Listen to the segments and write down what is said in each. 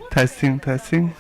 Testing, testing.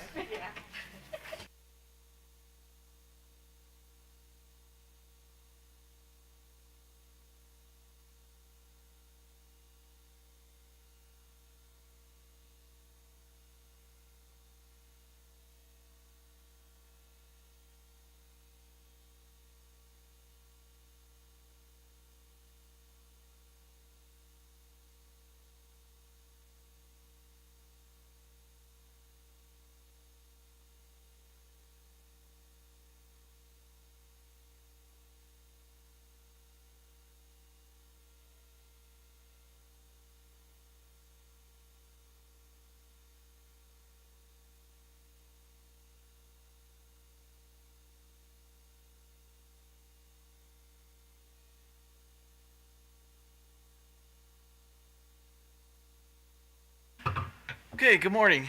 Okay, good morning.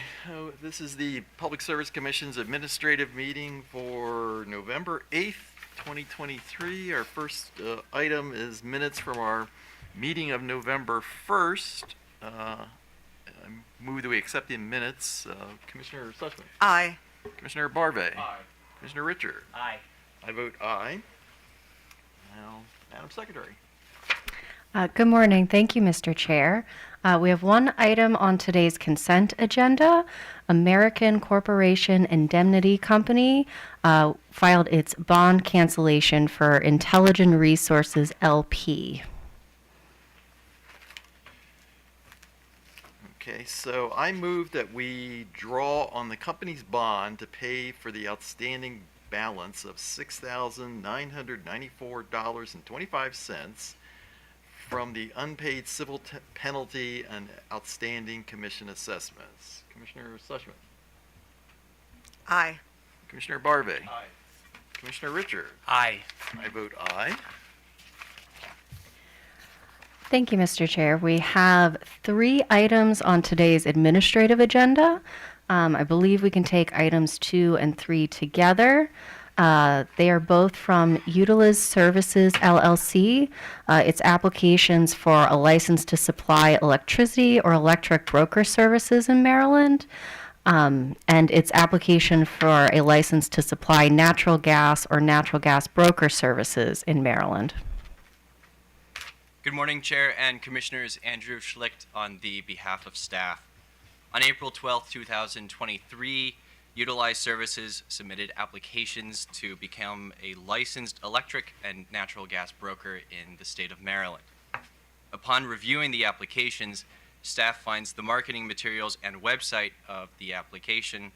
This is the Public Service Commission's administrative meeting for November 8th, 2023. Our first item is minutes from our meeting of November 1st. I move that we accept the minutes. Commissioner Sussman. Aye. Commissioner Barve. Aye. Commissioner Richard. Aye. I vote aye. Now, Madam Secretary. Good morning. Thank you, Mr. Chair. We have one item on today's consent agenda. American Corporation Indemnity Company filed its bond cancellation for Intelligent Resources LP. Okay, so I move that we draw on the company's bond to pay for the outstanding balance of $6,994.25 from the unpaid civil penalty and outstanding commission assessments. Commissioner Sussman. Aye. Commissioner Barve. Aye. Commissioner Richard. Aye. I vote aye. Thank you, Mr. Chair. We have 3 items on today's administrative agenda. I believe we can take items 2 and 3 together. They are both from Utiliz Services LLC. Its applications for a license to supply electricity or electric broker services in Maryland, and its application for a license to supply natural gas or natural gas broker services in Maryland. Good morning, Chair and Commissioners. Andrew Schlicht on the behalf of staff. On April 12, 2023, Utilize Services submitted applications to become a licensed electric and natural gas broker in the state of Maryland. Upon reviewing the applications, staff finds the marketing materials and website of the application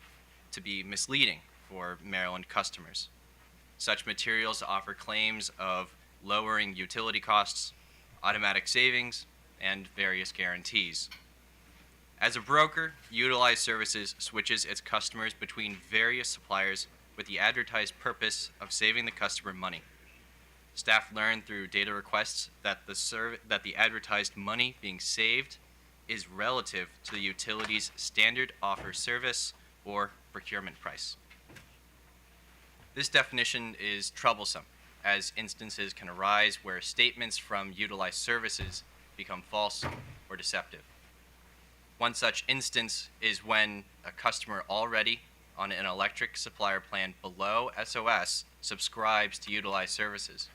to be misleading for Maryland customers. Such materials offer claims of lowering utility costs, automatic savings, and various guarantees. As a broker, Utilize Services switches its customers between various suppliers with the advertised purpose of saving the customer money. Staff learned through data requests that the advertised money being saved is relative to the utility's standard offer service or procurement price. This definition is troublesome, as instances can arise where statements from Utilize Services become false or deceptive. One such instance is when a customer already on an electric supplier plan below SOS subscribes to Utilize Services.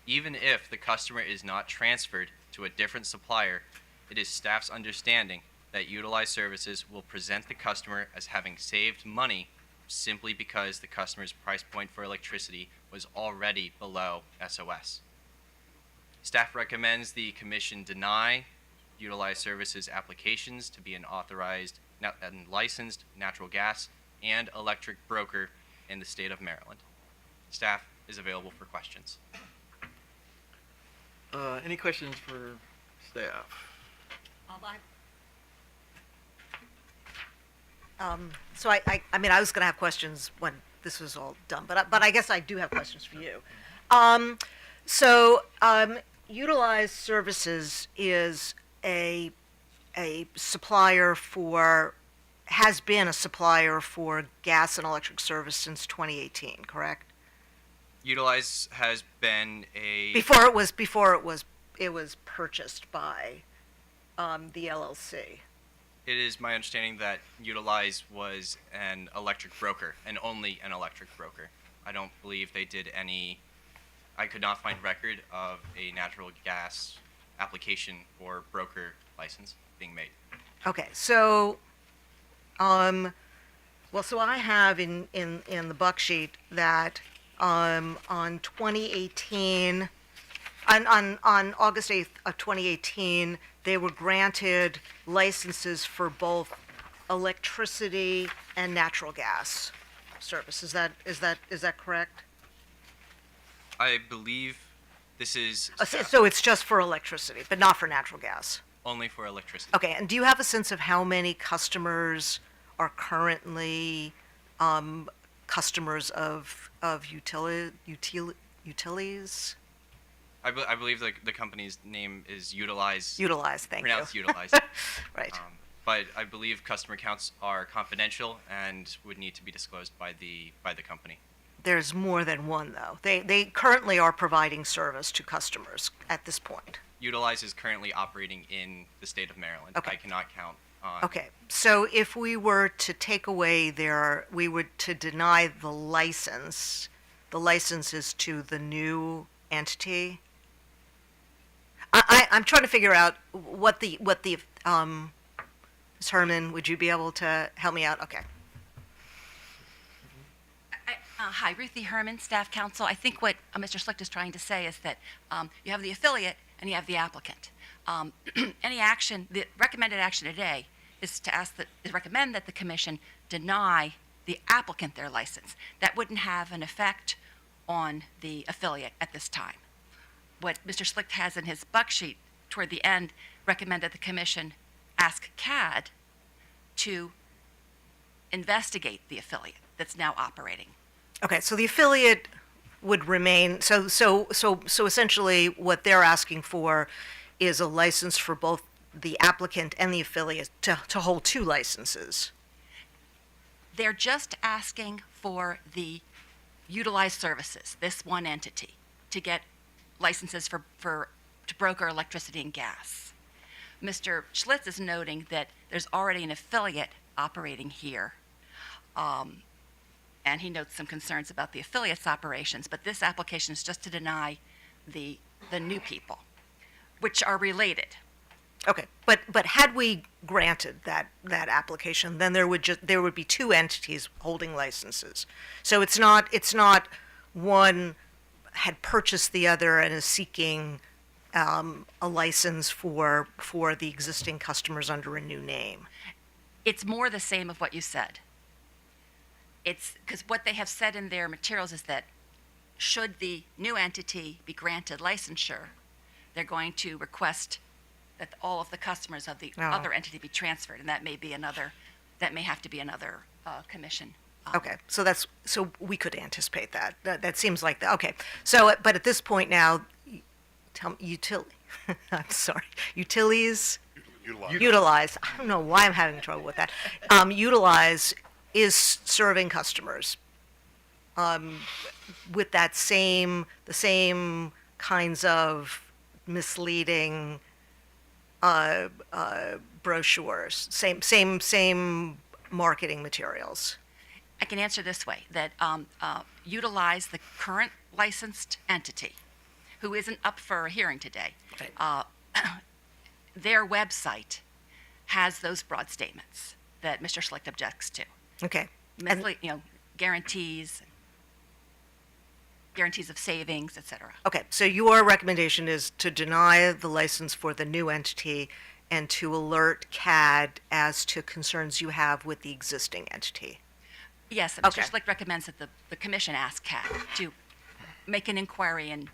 Even if the customer is not transferred to a different supplier, it is staff's understanding that Utilize Services will present the customer as having saved money simply because the customer's price point for electricity was already below SOS. Staff recommends the Commission deny Utilize Services applications to be an authorized and licensed natural gas and electric broker in the state of Maryland. Staff is available for questions. Any questions for staff? So I mean, I was going to have questions when this was all done, but I guess I do have questions for you. Utilize Services is a supplier has been a supplier for gas and electric service since 2018, correct? Utilize has been a Before it was purchased by the LLC? It is my understanding that Utilize was an electric broker, and only an electric broker. I don't believe they did any. I could not find record of a natural gas application or broker license being made. Okay, so, well, so I have in the buck sheet that, on 2018, on August 8th of 2018, they were granted licenses for both electricity and natural gas service. Is that correct? I believe this is So it's just for electricity, but not for natural gas? only for electricity. Okay, and do you have a sense of how many customers are currently customers of utilities? I believe the company's name is Utilize. Utilize, thank you. Pronounced Utilize. Right. But I believe customer counts are confidential and would need to be disclosed by the company. There's more than one, though. They currently are providing service to customers at this point. Utilize is currently operating in the state of Maryland. Okay. I cannot count on. Okay, so if we were to take away to deny the license is to the new entity. I'm trying to figure out what the Ms. Herman, would you be able to help me out? Okay. Hi, Ruthie Herman, Staff Counsel. I think what Mr. Schlicht is trying to say is that you have the affiliate and you have the applicant. Any action, the recommended action today is recommend that the commission deny the applicant their license. That wouldn't have an effect on the affiliate at this time. What Mr. Schlicht has in his buck sheet toward the end recommend that the commission ask CAD to investigate the affiliate that's now operating. Okay, so the affiliate would remain, so essentially what they're asking for is a license for both the applicant and the affiliate to hold two licenses. They're just asking for the utilized services, this one entity, to get licenses to broker electricity and gas. Mr. Schlitz is noting that there's already an affiliate operating here. And he notes some concerns about the affiliate's operations, but this application is just to deny the new people, which are related. Okay, but had we granted that application, then there would be two entities holding licenses. So it's not one had purchased the other and is seeking a license for the existing customers under a new name. It's more the same of what you said. It's because what they have said in their materials is that should the new entity be granted licensure, they're going to request that all of the customers of the other entity be transferred, and that may have to be another commission. Okay, so we could anticipate that. That seems like that. Okay, so but at this point now, I'm sorry, Utilize. I don't know why I'm having trouble with that. Utilize is serving customers with the same kinds of misleading brochures, same marketing materials. I can answer this way, that Utilize, the current licensed entity, who isn't up for a hearing today, Right. Their website has those broad statements that Mr. Schlicht objects to. Okay. Guarantees of savings, et cetera. Okay, so your recommendation is to deny the license for the new entity and to alert CAD as to concerns you have with the existing entity. Yes, Okay. Mr. Schlicht recommends that the commission ask CAD to make an inquiry and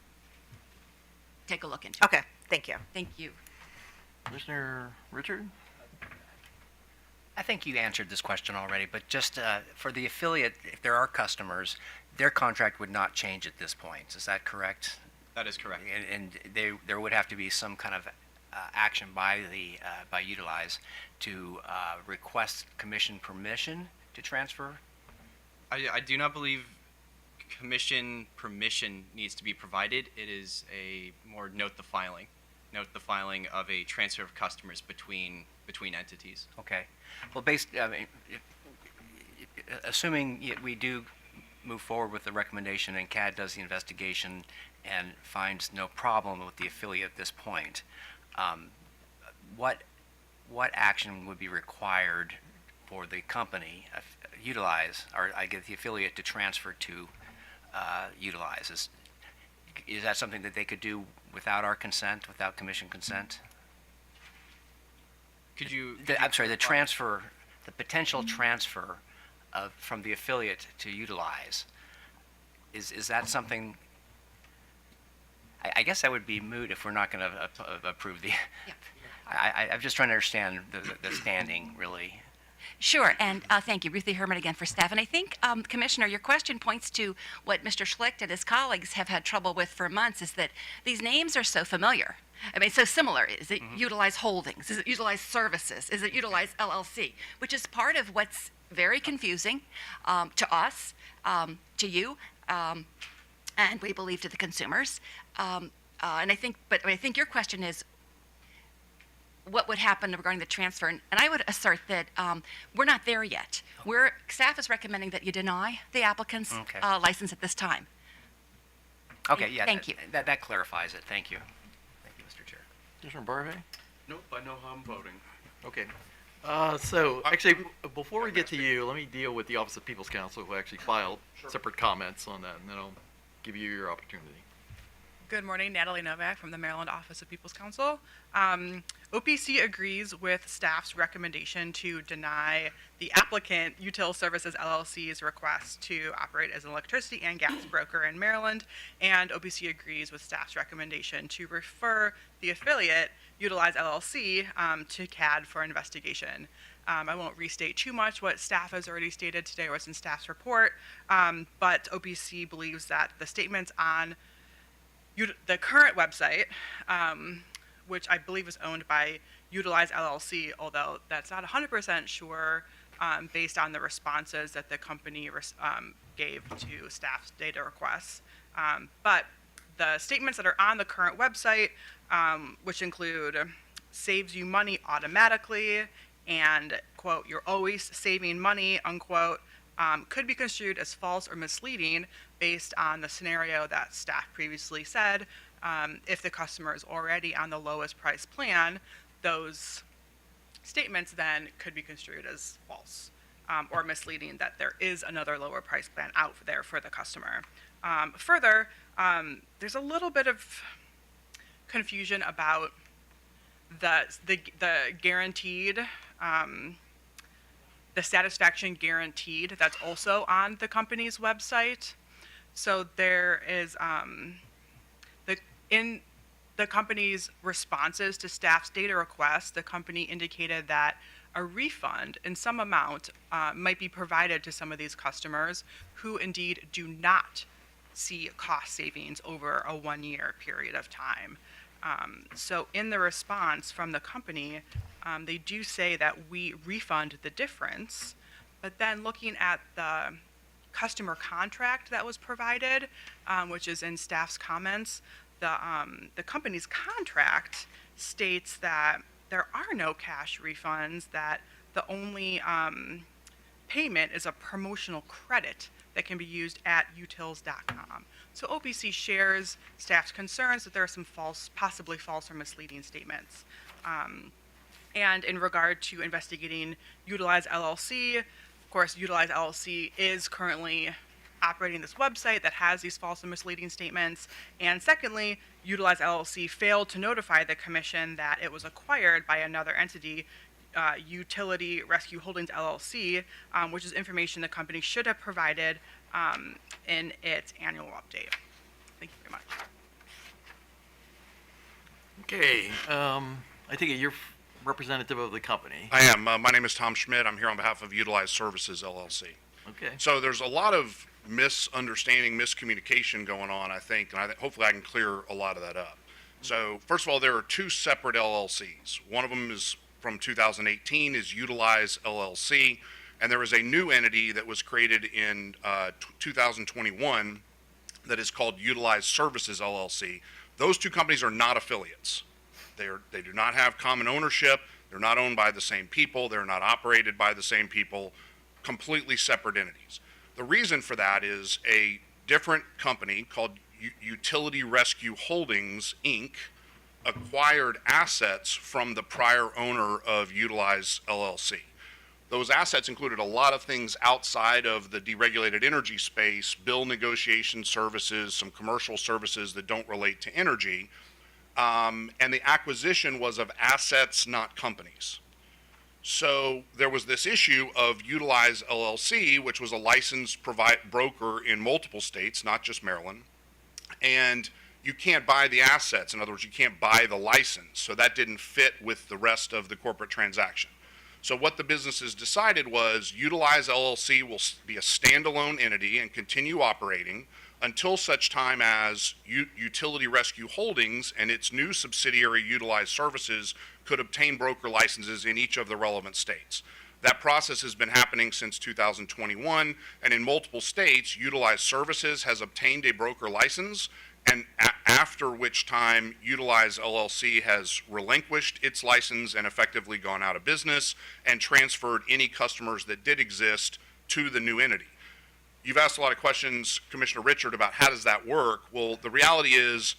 take a look into it. Okay, thank you. Thank you. Commissioner Richard? I think you answered this question already, but just for the affiliate, if there are customers, their contract would not change at this point. Is that correct? That is correct. And there would have to be some kind of action by Utilize to request commission permission to transfer? I do not believe commission permission needs to be provided. It is a more note the filing. note the filing of a transfer of customers between entities. Okay. Well, assuming we do move forward with the recommendation and CAD does the investigation and finds no problem with the affiliate at this point, what action would be required for the company Utilize, or I get the affiliate to transfer to Utilize? Is that something that they could do without our consent, without commission consent? Could you? I'm sorry, the potential transfer from the affiliate to Utilize, is that something? I guess that would be moot if we're not going to approve the. Yep. I'm just trying to understand the standing, really. Sure, and thank you, Ruthie Herman again for staff. And I think, Commissioner, your question points to what Mr. Schlicht and his colleagues have had trouble with for months, is that these names are so familiar. I mean, so similar. Is it Utilize Holdings? Is it Utilize Services? Is it Utilize LLC? Which is part of what's very confusing to us, to you, and we believe to the consumers. And I think your question is, what would happen regarding the transfer? And I would assert that we're not there yet. Staff is recommending that you deny the applicant's Okay. license at this time. Okay, yeah. Thank you. That clarifies it. Thank you. Thank you, Mr. Chair. Commissioner Barve? Nope, I know how I'm voting. Okay. So actually, before we get to you, let me deal with the Office of People's Counsel, who actually filed separate comments on that, and then I'll give you your opportunity. Good morning, Natalie Novak from the Maryland Office of People's Counsel. OPC agrees with staff's recommendation to deny the applicant Util Services LLC's request to operate as an electricity and gas broker in Maryland, and OPC agrees with staff's recommendation to refer the affiliate Utilize LLC to CAD for investigation. I won't restate too much what staff has already stated today or what's in staff's report, but OPC believes that the statements on the current website, which I believe is owned by Utilize LLC, although that's not 100% sure based on the responses that the company gave to staff's data requests. But the statements that are on the current website, which include saves you money automatically and, quote, you're always saving money, unquote, could be construed as false or misleading based on the scenario that staff previously said. If the customer is already on the lowest price plan, those statements then could be construed as false or misleading, that there is another lower price plan out there for the customer. Further, there's a little bit of confusion about the guaranteed, the satisfaction guaranteed that's also on the company's website. So there is in the company's responses to staff's data requests, the company indicated that a refund in some amount might be provided to some of these customers who indeed do not see cost savings over a 1-year period of time. So in the response from the company, they do say that we refund the difference, but then looking at the customer contract that was provided, which is in staff's comments, the company's contract states that there are no cash refunds, that the only payment is a promotional credit that can be used at utils.com. So OPC shares staff's concerns that there are some possibly false or misleading statements. And in regard to investigating Utilize LLC, of course, Utilize LLC is currently operating this website that has these false and misleading statements. And secondly, Utilize LLC failed to notify the commission that it was acquired by another entity, Utility Rescue Holdings LLC, which is information the company should have provided in its annual update. Thank you very much. Okay, I think you're representative of the company. I am. My name is Tom Schmidt. I'm here on behalf of Utilize Services LLC. Okay. So there's a lot of misunderstanding, miscommunication going on, I think, and hopefully I can clear a lot of that up. So first of all, there are two separate LLCs. One of them is from 2018, is Utilize LLC, and there is a new entity that was created in 2021 that is called Utilize Services LLC. Those two companies are not affiliates. They do not have common ownership. They're not owned by the same people. They're not operated by the same people. Completely separate entities. The reason for that is a different company called Utility Rescue Holdings, Inc., acquired assets from the prior owner of Utilize LLC. Those assets included a lot of things outside of the deregulated energy space, bill negotiation services, some commercial services that don't relate to energy, and the acquisition was of assets, not companies. So there was this issue of Utilize LLC, which was a licensed broker in multiple states, not just Maryland, and you can't buy the assets. In other words, you can't buy the license. So that didn't fit with the rest of the corporate transaction. So what the businesses decided was Utilize LLC will be a standalone entity and continue operating until such time as Utility Rescue Holdings and its new subsidiary Utilize Services could obtain broker licenses in each of the relevant states. That process has been happening since 2021, and in multiple states, Utilize Services has obtained a broker license, and after which time Utilize LLC has relinquished its license and effectively gone out of business and transferred any customers that did exist to the new entity. You've asked a lot of questions, Commissioner Richard, about how does that work? Well, the reality is,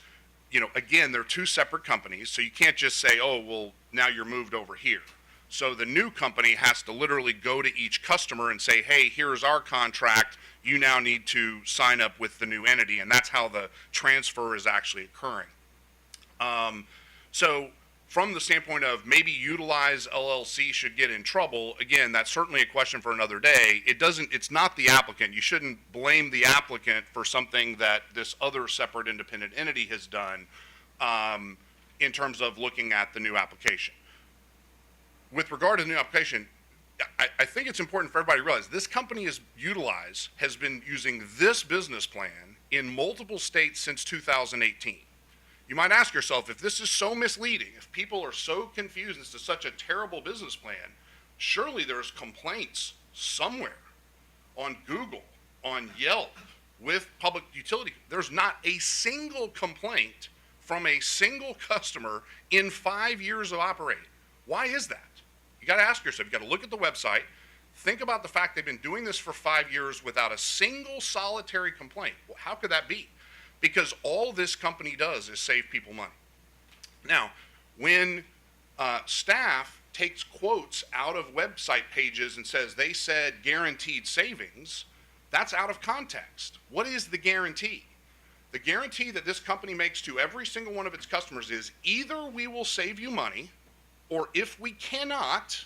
again, they're two separate companies, so you can't just say, oh, well, now you're moved over here. So the new company has to literally go to each customer and say, hey, here's our contract. You now need to sign up with the new entity, and that's how the transfer is actually occurring. So from the standpoint of maybe Utilize LLC should get in trouble, again, that's certainly a question for another day. It's not the applicant. You shouldn't blame the applicant for something that this other separate independent entity has done in terms of looking at the new application. With regard to the new application, I think it's important for everybody to realize this company Utilize has been using this business plan in multiple states since 2018. You might ask yourself, if this is so misleading, if people are so confused, this is such a terrible business plan, surely there's complaints somewhere on Google, on Yelp, with public utility. There's not a single complaint from a single customer in 5 years of operating. Why is that? You got to ask yourself, you got to look at the website, think about the fact they've been doing this for 5 years without a single solitary complaint. Well, how could that be? Because all this company does is save people money. Now, when staff takes quotes out of website pages and says they said guaranteed savings, that's out of context. What is the guarantee? The guarantee that this company makes to every single one of its customers is either we will save you money, or if we cannot,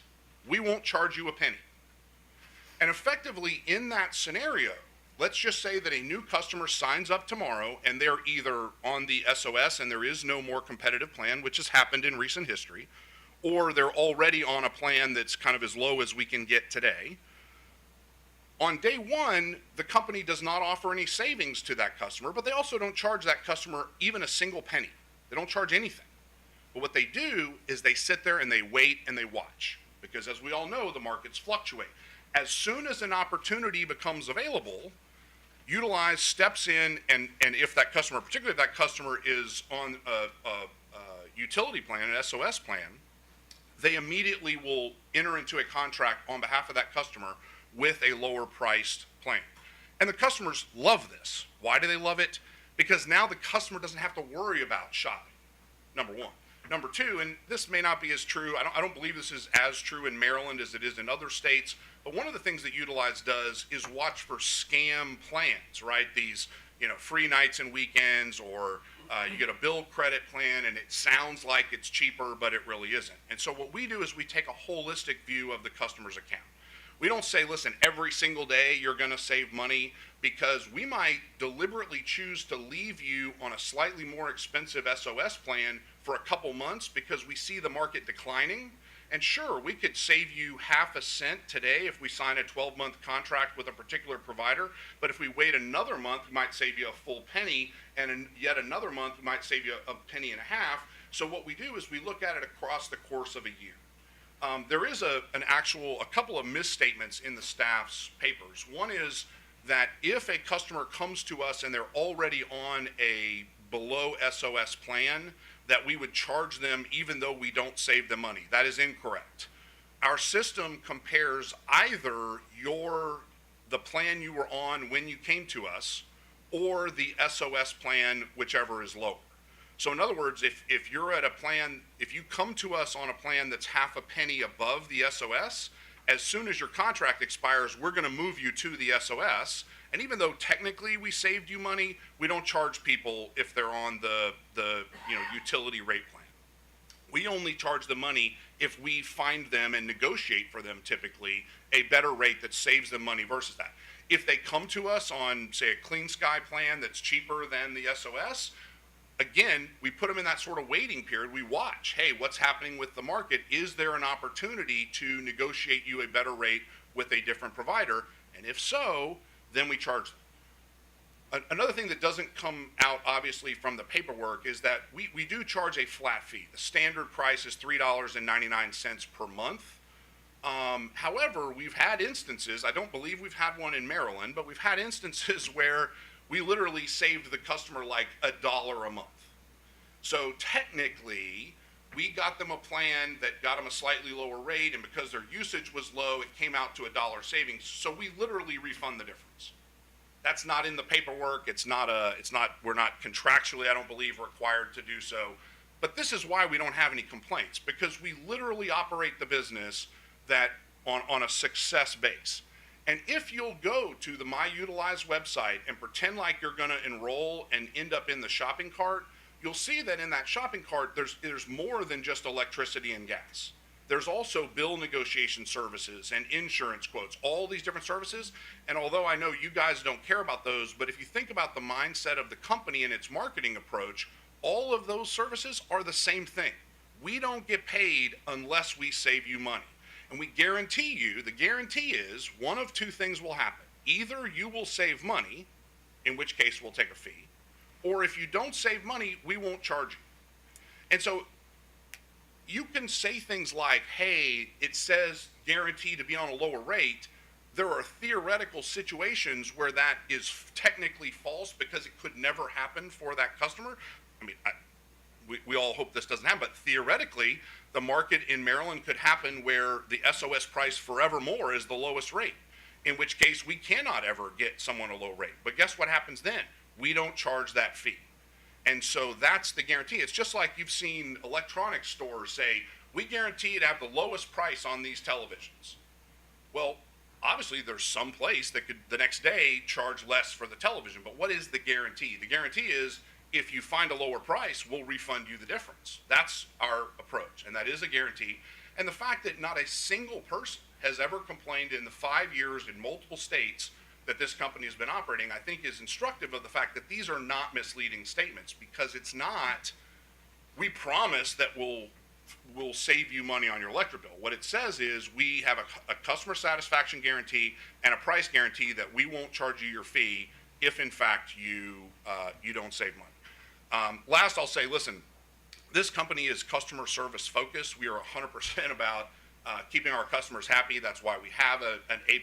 we won't charge you a penny. And effectively, in that scenario, let's just say that a new customer signs up tomorrow and they're either on the SOS and there is no more competitive plan, which has happened in recent history, or they're already on a plan that's kind of as low as we can get today. On day one, the company does not offer any savings to that customer, but they also don't charge that customer even a single penny. They don't charge anything. But what they do is they sit there and they wait and they watch, because as we all know, the markets fluctuate. As soon as an opportunity becomes available, Utilize steps in, and if that customer, particularly if that customer is on a utility plan, an SOS plan, they immediately will enter into a contract on behalf of that customer with a lower priced plan. And the customers love this. Why do they love it? Because now the customer doesn't have to worry about shopping, number one. Number two, and this may not be as true, I don't believe this is as true in Maryland as it is in other states, but one of the things that Utilize does is watch for scam plans, right? These, free nights and weekends, or you get a bill credit plan and it sounds like it's cheaper, but it really isn't. And so what we do is we take a holistic view of the customer's account. We don't say, listen, every single day you're going to save money, because we might deliberately choose to leave you on a slightly more expensive SOS plan for a couple months because we see the market declining. And sure, we could save you half a cent today if we sign a 12-month contract with a particular provider, but if we wait another month, we might save you a full penny, and in yet another month, we might save you a penny and a half. So what we do is we look at it across the course of a year. There is a couple of misstatements in the staff's papers. One is that if a customer comes to us and they're already on a below SOS plan, that we would charge them even though we don't save them money. That is incorrect. Our system compares either the plan you were on when you came to us or the SOS plan, whichever is lower. So in other words, if you're at a plan, if you come to us on a plan that's half a penny above the SOS, as soon as your contract expires, we're going to move you to the SOS. And even though technically we saved you money, we don't charge people if they're on the utility rate plan. We only charge the money if we find them and negotiate for them typically a better rate that saves them money versus that. If they come to us on, say, a Clean Sky plan that's cheaper than the SOS, again, we put them in that sort of waiting period. We watch, hey, what's happening with the market? Is there an opportunity to negotiate you a better rate with a different provider? And if so, then we charge them. Another thing that doesn't come out obviously from the paperwork is that we do charge a flat fee. The standard price is $3.99 per month. However, we've had instances, I don't believe we've had one in Maryland, but we've had instances where we literally saved the customer like $1 a month. So technically, we got them a plan that got them a slightly lower rate, and because their usage was low, it came out to $1 savings. So we literally refund the difference. That's not in the paperwork. We're not contractually, I don't believe, required to do so. But this is why we don't have any complaints, because we literally operate the business that on a success base. And if you'll go to the MyUtilize website and pretend like you're going to enroll and end up in the shopping cart, you'll see that in that shopping cart, there's more than just electricity and gas. There's also bill negotiation services and insurance quotes, all these different services. And although I know you guys don't care about those, but if you think about the mindset of the company and its marketing approach, all of those services are the same thing. We don't get paid unless we save you money. And we guarantee you, the guarantee is one of two things will happen. Either you will save money, in which case we'll take a fee, or if you don't save money, we won't charge you. And so you can say things like, hey, it says guaranteed to be on a lower rate. There are theoretical situations where that is technically false because it could never happen for that customer. I mean, we all hope this doesn't happen, but theoretically, the market in Maryland could happen where the SOS price forevermore is the lowest rate, in which case we cannot ever get someone a low rate. But guess what happens then? We don't charge that fee. And so that's the guarantee. It's just like you've seen electronics stores say, we guarantee to have the lowest price on these televisions. Well, obviously there's some place that could the next day charge less for the television, but what is the guarantee? The guarantee is if you find a lower price, we'll refund you the difference. That's our approach, and that is a guarantee. And the fact that not a single person has ever complained in the 5 years in multiple states that this company has been operating, I think is instructive of the fact that these are not misleading statements, because it's not, we promise that we'll save you money on your electric bill. What it says is we have a customer satisfaction guarantee and a price guarantee that we won't charge you your fee if in fact you don't save money. Last, I'll say, listen, this company is customer service focused. We are 100% about keeping our customers happy. That's why we have an A+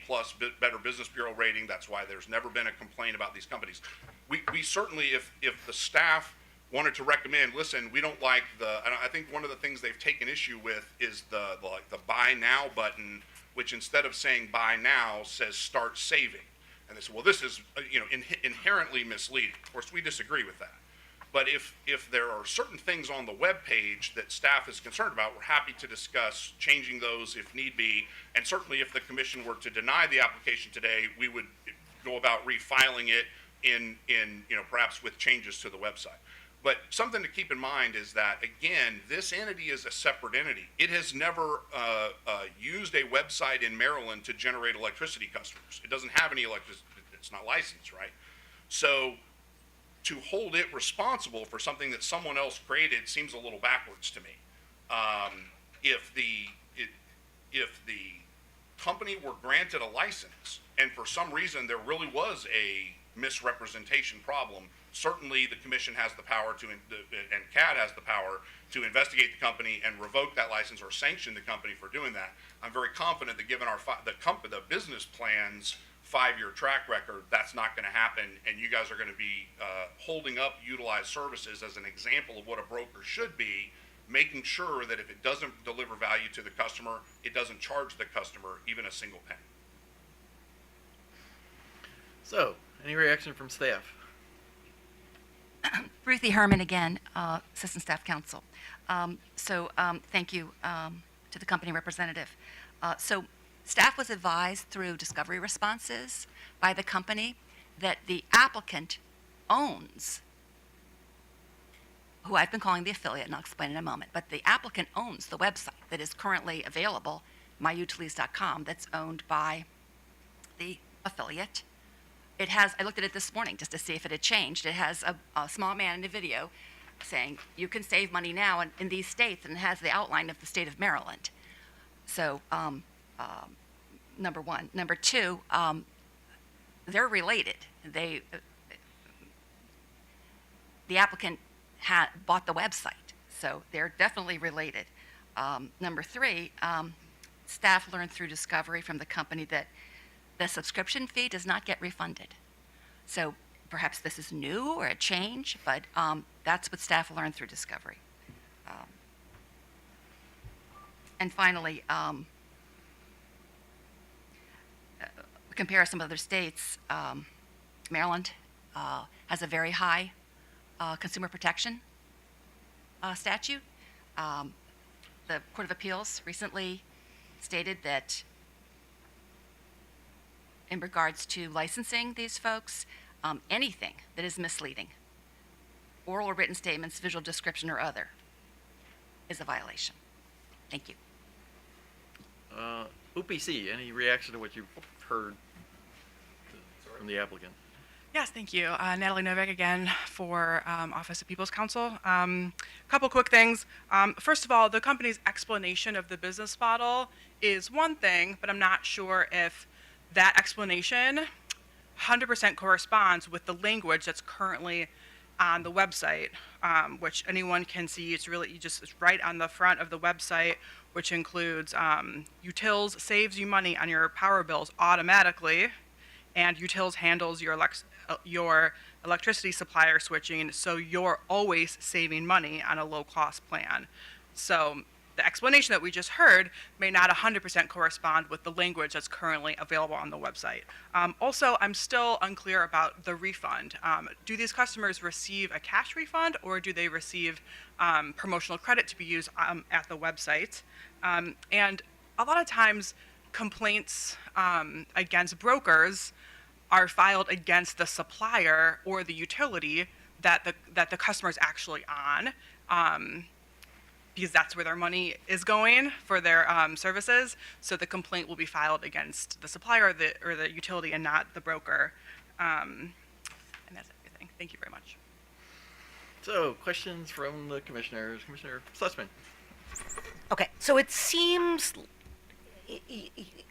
Better Business Bureau rating. That's why there's never been a complaint about these companies. We certainly, if the staff wanted to recommend, listen, we don't like and I think one of the things they've taken issue with is the buy now button, which instead of saying buy now says start saving. And they say, well, this is inherently misleading. Of course, we disagree with that. But if there are certain things on the web page that staff is concerned about, we're happy to discuss changing those if need be. And certainly if the commission were to deny the application today, we would go about refiling it in perhaps with changes to the website. But something to keep in mind is that, again, this entity is a separate entity. It has never used a website in Maryland to generate electricity customers. It doesn't have any electricity. It's not licensed, right? So to hold it responsible for something that someone else created seems a little backwards to me. If the company were granted a license and for some reason there really was a misrepresentation problem, certainly the commission has the power and CAD has the power to investigate the company and revoke that license or sanction the company for doing that. I'm very confident that given the business plans 5-year track record, that's not going to happen, and you guys are going to be holding up Utilize Services as an example of what a broker should be, making sure that if it doesn't deliver value to the customer, it doesn't charge the customer even a single penny. So, any reaction from staff? Ruthie Herman again, Assistant Staff Counsel. Thank you to the company representative. So staff was advised through discovery responses by the company that the applicant owns, who I've been calling the affiliate, and I'll explain in a moment, but the applicant owns the website that is currently available, myutilities.com, that's owned by the affiliate. It has, I looked at it this morning just to see if it had changed. It has a small man in a video saying you can save money now in these states, and it has the outline of the state of Maryland. So, number one. Number two, they're related. The applicant bought the website, so they're definitely related. Number three, staff learned through discovery from the company that the subscription fee does not get refunded. So perhaps this is new or a change, but that's what staff learned through discovery. And finally, compare some other states. Maryland has a very high consumer protection statute. The Court of Appeals recently stated that in regards to licensing these folks, anything that is misleading, oral or written statements, visual description, or other, is a violation. Thank you. OPC, any reaction to what you've heard from the applicant? Yes, thank you. Natalie Novak again for Office of People's Counsel. Couple quick things. First of all, the company's explanation of the business model is one thing, but I'm not sure if that explanation 100% corresponds with the language that's currently on the website, which anyone can see. It's right on the front of the website, which includes Utils saves you money on your power bills automatically, and Utils handles your electricity supplier switching, so you're always saving money on a low-cost plan. So the explanation that we just heard may not 100% correspond with the language that's currently available on the website. Also, I'm still unclear about the refund. Do these customers receive a cash refund, or do they receive promotional credit to be used at the website? And a lot of times, complaints against brokers are filed against the supplier or the utility that the customer is actually on. Because that's where their money is going for their services. So the complaint will be filed against the supplier or the utility and not the broker. And that's everything. Thank you very much. So, questions from the commissioners. Commissioner Sussman. Okay, so it seems,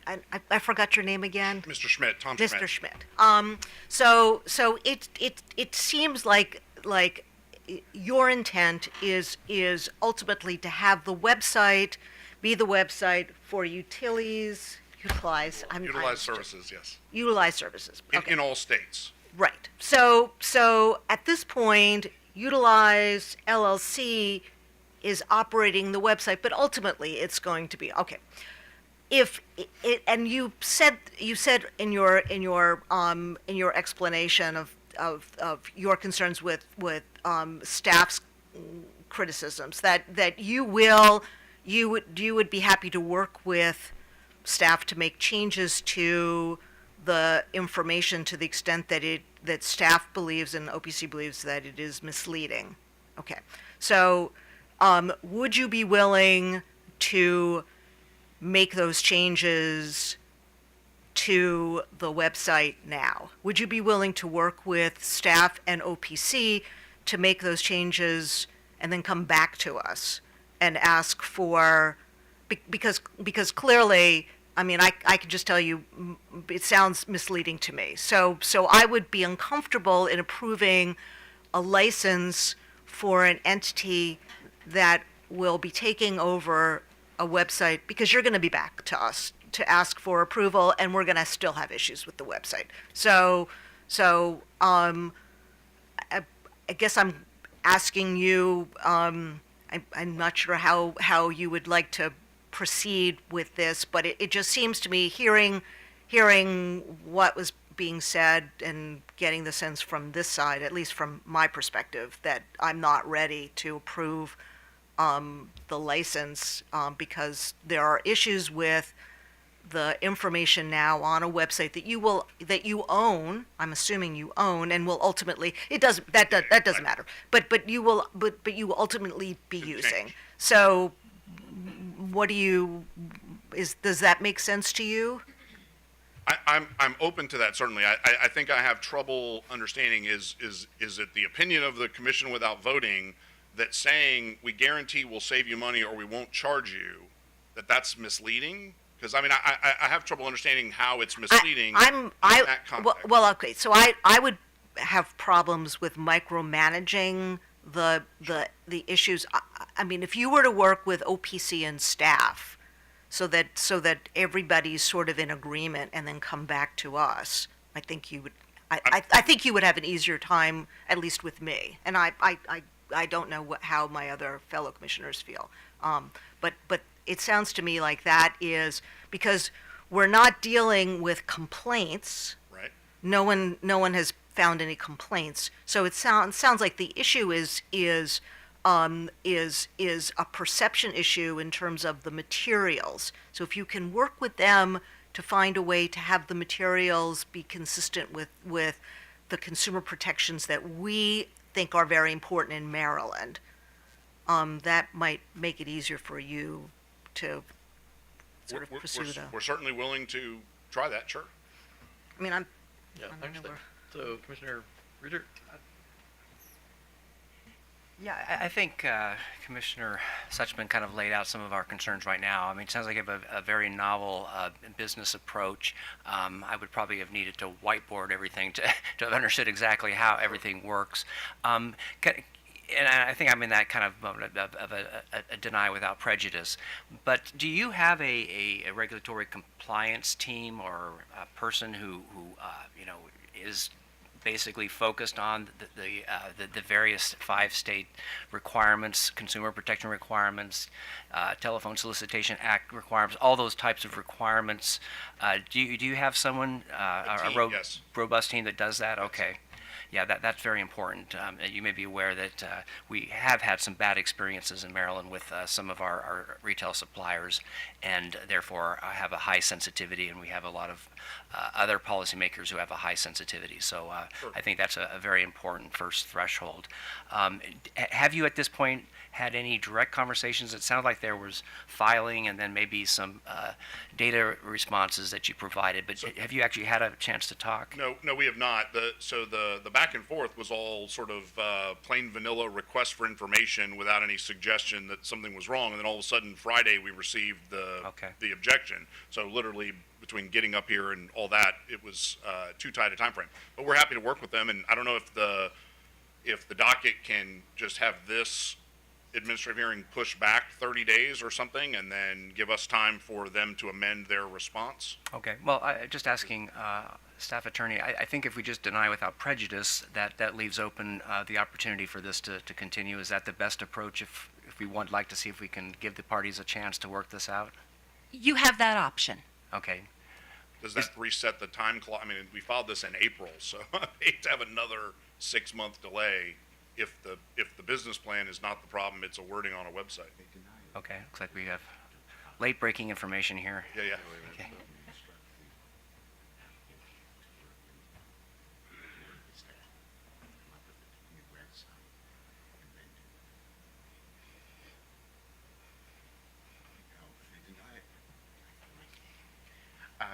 I forgot your name again. Mr. Schmidt, Tom Schmidt. Mr. Schmidt. So it seems like your intent is ultimately to have the website be the website for Utilize Services, yes. Utilize Services. Okay. In all states. Right. So at this point, Utilize LLC is operating the website, but ultimately it's going to be okay. If it, and you said in your explanation of your concerns with staff's criticisms that you would be happy to work with staff to make changes to the information to the extent that staff believes and OPC believes that it is misleading. Okay, so would you be willing to make those changes to the website now? Would you be willing to work with staff and OPC to make those changes and then come back to us and ask for, because clearly, I mean, I can just tell you, it sounds misleading to me. So I would be uncomfortable in approving a license for an entity that will be taking over a website, because you're going to be back to us to ask for approval, and we're going to still have issues with the website. I guess I'm asking you, I'm not sure how you would like to proceed with this, but it just seems to me, hearing what was being said and getting the sense from this side, at least from my perspective, that I'm not ready to approve the license because there are issues with the information now on a website that you own. I'm assuming you own, and will ultimately, that doesn't matter. But you will ultimately be Could using. change. So, does that make sense to you? I'm open to that, certainly. I think I have trouble understanding is it the opinion of the commission without voting that saying we guarantee we'll save you money or we won't charge you, that's misleading? Because I mean, I have trouble understanding how it's misleading in that context. Well, okay, so I would have problems with micromanaging the issues. I mean, if you were to work with OPC and staff so that everybody's sort of in agreement and then come back to us, I think you would. I think you would have an easier time, at least with me. And I don't know how my other fellow commissioners feel. But it sounds to me like that is because we're not dealing with complaints. Right. No one has found any complaints. So it sounds like the issue is a perception issue in terms of the materials. So if you can work with them to find a way to have the materials be consistent with the consumer protections that we think are very important in Maryland, that might make it easier for you to sort of pursue them. We're certainly willing to try that, sure. I mean, I'm. Yeah, I don't I know understand. where- So Commissioner Reader? Yeah, I think Commissioner Suchman kind of laid out some of our concerns right now. I mean, it sounds like you have a very novel business approach. I would probably have needed to whiteboard everything to have understood exactly how everything works. And I think I'm in that kind of moment of a deny without prejudice. But do you have a regulatory compliance team or a person who is basically focused on the various 5-state requirements, consumer protection requirements, Telephone Solicitation Act requirements, all those types of requirements? Do you have someone, Yes. robust team that does that? Okay. Yeah, that's very important. You may be aware that we have had some bad experiences in Maryland with some of our retail suppliers, and therefore have a high sensitivity, and we have a lot of other policymakers who have a high sensitivity. So Sure. I think that's a very important first threshold. Have you at this point had any direct conversations? It sounded like there was filing and then maybe some data responses that you provided, but have you actually had a chance to talk? No, we have not. The back and forth was all sort of plain vanilla request for information without any suggestion that something was wrong. And then all of a sudden Friday we received the objection. So literally between getting up here and all that, it was too tight a time frame. But we're happy to work with them. And I don't know if the docket can just have this administrative hearing pushed back 30 days or something, and then give us time for them to amend their response. Okay, well, just asking staff attorney, I think if we just deny without prejudice, that leaves open the opportunity for this to continue. Is that the best approach if we would like to see if we can give the parties a chance to work this out? You have that option. Okay, Does that reset the time clock? I mean, we filed this in April, so I hate to have another 6-month delay if the business plan is not the problem, it's a wording on a website. okay, looks like we have late breaking information here. Yeah. Okay.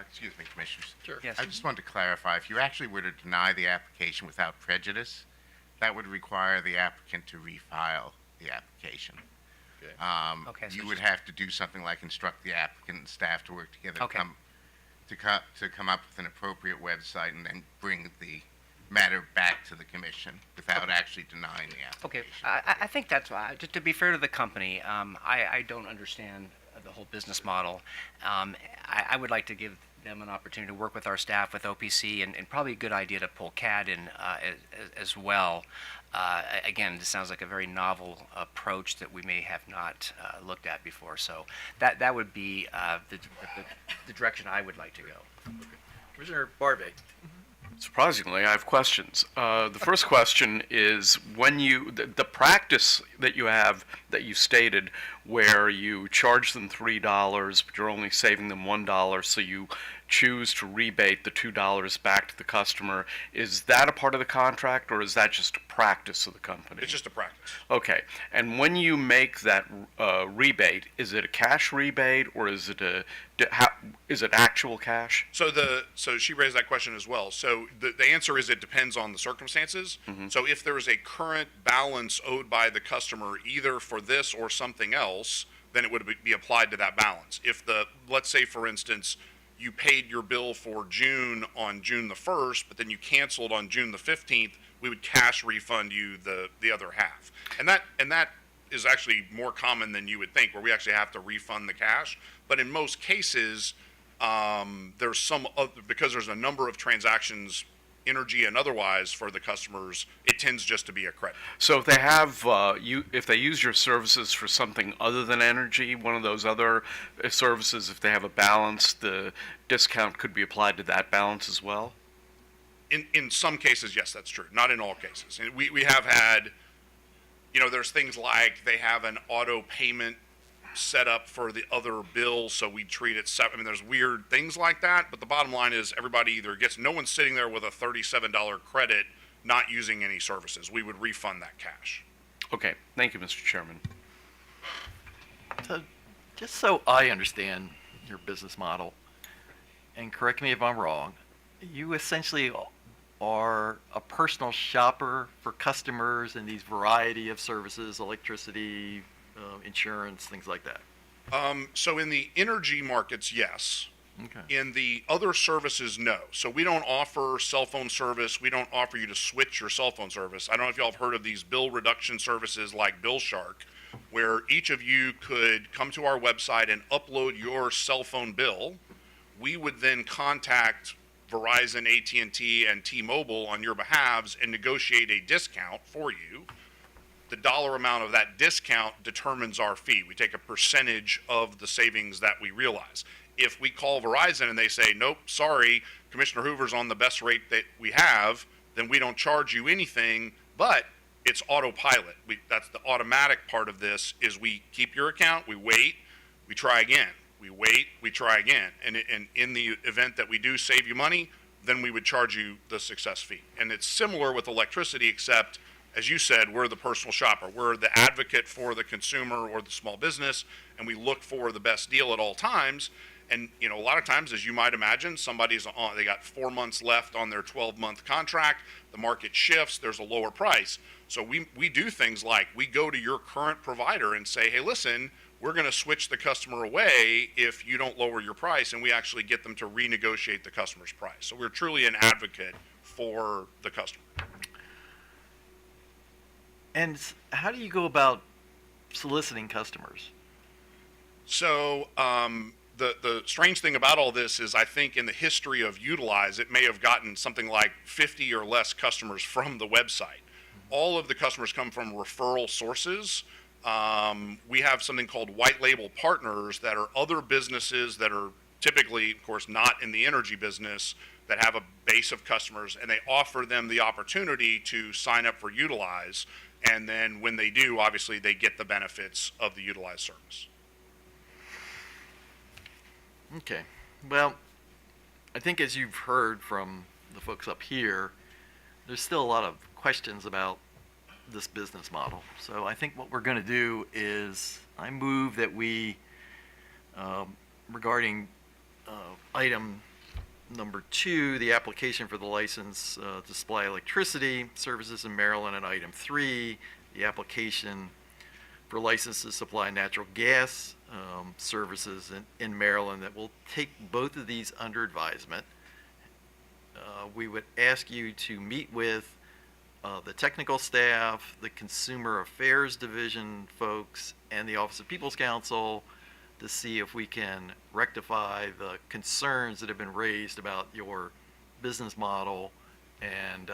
Excuse me, Commissioners. Sure. Yes. I just wanted to clarify, if you actually were to deny the application without prejudice, that would require the applicant to refile the application. Okay. Okay, so You would have to do something like instruct the applicant and staff to work together Okay. to come up with an appropriate website and then bring the matter back to the commission without actually denying the Okay, application. I think that's why, just to be fair to the company, I don't understand the whole business model. I would like to give them an opportunity to work with our staff with OPC, and probably a good idea to pull CAD in as well. Again, this sounds like a very novel approach that we may have not looked at before. So that would be the direction I would like to go. Commissioner Barbe. Surprisingly, I have questions. The first question is when the practice that you have, that you stated, where you charge them $3, but you're only saving them $1, so you choose to rebate the $2 back to the customer, is that a part of the contract, or is that just a practice of the company? It's just a practice. Okay. And when you make that rebate, is it a cash rebate, or is it is it actual cash? So she raised that question as well. So the answer is it depends on the circumstances. So if there is a current balance owed by the customer either for this or something else, then it would be applied to that balance. If let's say for instance, you paid your bill for June on June the 1st, but then you canceled on June the 15th, we would cash refund you the other half. And that is actually more common than you would think, where we actually have to refund the cash. But in most cases, there's some because there's a number of transactions, energy and otherwise, for the customers, it tends just to be a credit. So if they have if they use your services for something other than energy, one of those other services, if they have a balance, the discount could be applied to that balance as well? In some cases, yes, that's true. Not in all cases. And we have had, there's things like they have an auto payment set up for the other bill, so we treat it separate. I mean, there's weird things like that, but the bottom line is everybody either no one's sitting there with a $37 credit not using any services. We would refund that cash. Okay. Thank you, Mr. Chairman. So, just so I understand your business model, and correct me if I'm wrong, you essentially are a personal shopper for customers in these variety of services, electricity, insurance, things like that. So in the energy markets, yes. Okay. In the other services, no. So we don't offer cell phone service. We don't offer you to switch your cell phone service. I don't know if y'all have heard of these bill reduction services like Bill Shark, where each of you could come to our website and upload your cell phone bill. We would then contact Verizon, AT&T, and T-Mobile on your behalves and negotiate a discount for you. The dollar amount of that discount determines our fee. We take a percentage of the savings that we realize. If we call Verizon and they say, nope, sorry, Commissioner Hoover's on the best rate that we have, then we don't charge you anything, but it's autopilot. That's the automatic part of this, is we keep your account, we wait, we try again. We wait, we try again. And in the event that we do save you money, then we would charge you the success fee. And it's similar with electricity, except as you said, we're the personal shopper. We're the advocate for the consumer or the small business, and we look for the best deal at all times. And, a lot of times, as you might imagine, they got 4 months left on their 12-month contract. The market shifts. There's a lower price. So we do things like we go to your current provider and say, hey, listen, we're going to switch the customer away if you don't lower your price, and we actually get them to renegotiate the customer's price. So we're truly an advocate for the customer. And how do you go about soliciting customers? So the strange thing about all this is I think in the history of Utilize, it may have gotten something like 50 or less customers from the website. All of the customers come from referral sources. We have something called white label partners that are other businesses that are typically, of course, not in the energy business, that have a base of customers, and they offer them the opportunity to sign up for Utilize. And then when they do, obviously, they get the benefits of the Utilize service. Okay. Well, I think as you've heard from the folks up here, there's still a lot of questions about this business model. So I think what we're going to do is I move that we, regarding item number 2, the application for the license to supply electricity services in Maryland, and item 3, the application for license to supply natural gas services in Maryland, that we'll take both of these under advisement. We would ask you to meet with the technical staff, the Consumer Affairs Division folks, and the Office of People's Counsel to see if we can rectify the concerns that have been raised about your business model and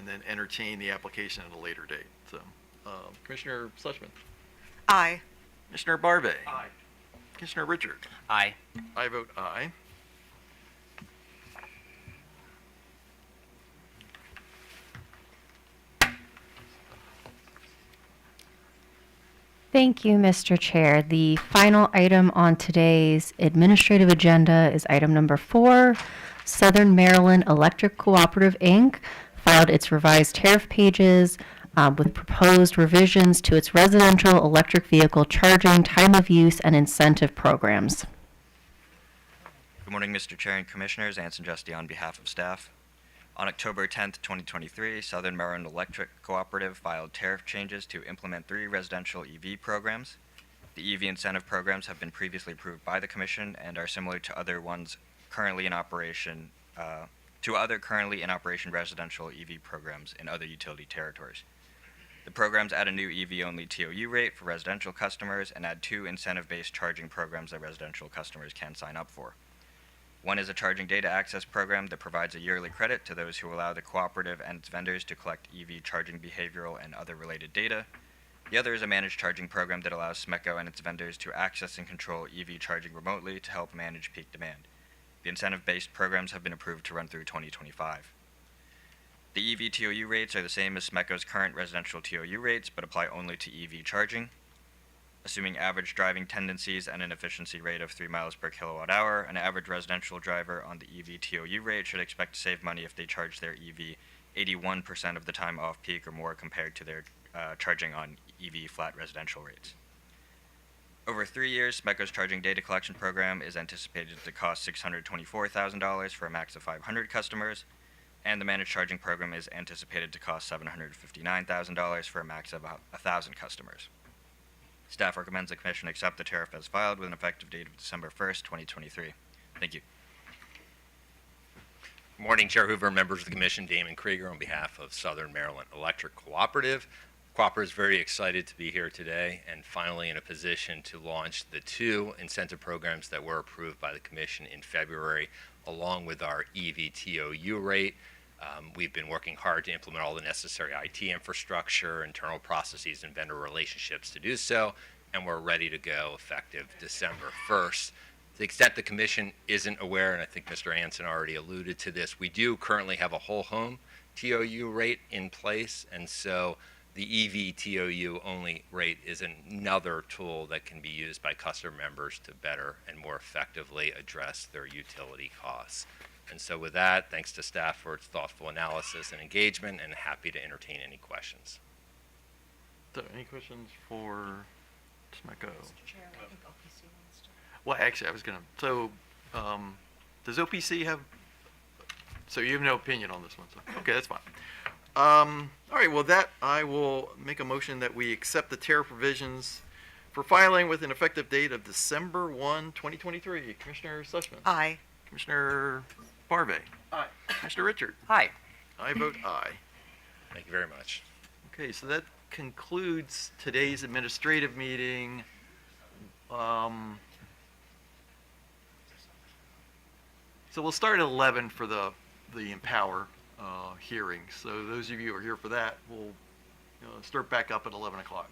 then entertain the application at a later date. So, Commissioner Schlesman. Aye. Commissioner Barbe. Aye. Commissioner Richard. Aye. I vote aye. Thank you, Mr. Chair. The final item on today's administrative agenda is item number 4. Southern Maryland Electric Cooperative, Inc. filed its revised tariff pages with proposed revisions to its residential electric vehicle charging, time of use, and incentive programs. Good morning, Mr. Chair and Commissioners. Anson Justy on behalf of staff. On October 10th, 2023, Southern Maryland Electric Cooperative filed tariff changes to implement 3 residential EV programs. The EV incentive programs have been previously approved by the Commission and are similar to other ones currently in operation, residential EV programs in other utility territories. The programs add a new EV-only TOU rate for residential customers and add 2 incentive-based charging programs that residential customers can sign up for. One is a charging data access program that provides a yearly credit to those who allow the cooperative and its vendors to collect EV charging behavioral and other related data. The other is a managed charging program that allows SMECO and its vendors to access and control EV charging remotely to help manage peak demand. The incentive-based programs have been approved to run through 2025. The EV TOU rates are the same as SMECO's current residential TOU rates, but apply only to EV charging. Assuming average driving tendencies and an efficiency rate of 3 miles per kilowatt hour, an average residential driver on the EV TOU rate should expect to save money if they charge their EV 81% of the time off-peak or more compared to their charging on EV flat residential rates. Over 3 years, SMECO's charging data collection program is anticipated to cost $624,000 for a max of 500 customers, and the managed charging program is anticipated to cost $759,000 for a max of 1,000 customers. Staff recommends the Commission accept the tariff as filed with an effective date of December 1st, 2023. Thank you. Good morning, Chair Hoover, members of the Commission. Damon Krieger on behalf of Southern Maryland Electric Cooperative. Cooperative is very excited to be here today and finally in a position to launch the 2 incentive programs that were approved by the Commission in February, along with our EV TOU rate. We've been working hard to implement all the necessary IT infrastructure, internal processes, and vendor relationships to do so, and we're ready to go effective December 1st. To the extent the Commission isn't aware, and I think Mr. Anson already alluded to this, we do currently have a whole home TOU rate in place, and so the EV TOU only rate is another tool that can be used by customer members to better and more effectively address their utility costs. And so with that, thanks to staff for its thoughtful analysis and engagement, and happy to entertain any questions. So, any questions for SMECO? Well, actually, I was going to, so, does OPC have, so you have no opinion on this one, so, okay, that's fine. All right, well, that, I will make a motion that we accept the tariff provisions for filing with an effective date of December 1, 2023. Commissioner Schlesman. Aye. Commissioner Barbe. Aye. Commissioner Richard. Aye. I vote aye. Thank you very much. Okay, so that concludes today's administrative meeting. So we'll start at 11 for the Empower hearing. So those of you who are here for that, we'll start back up at 11 o'clock.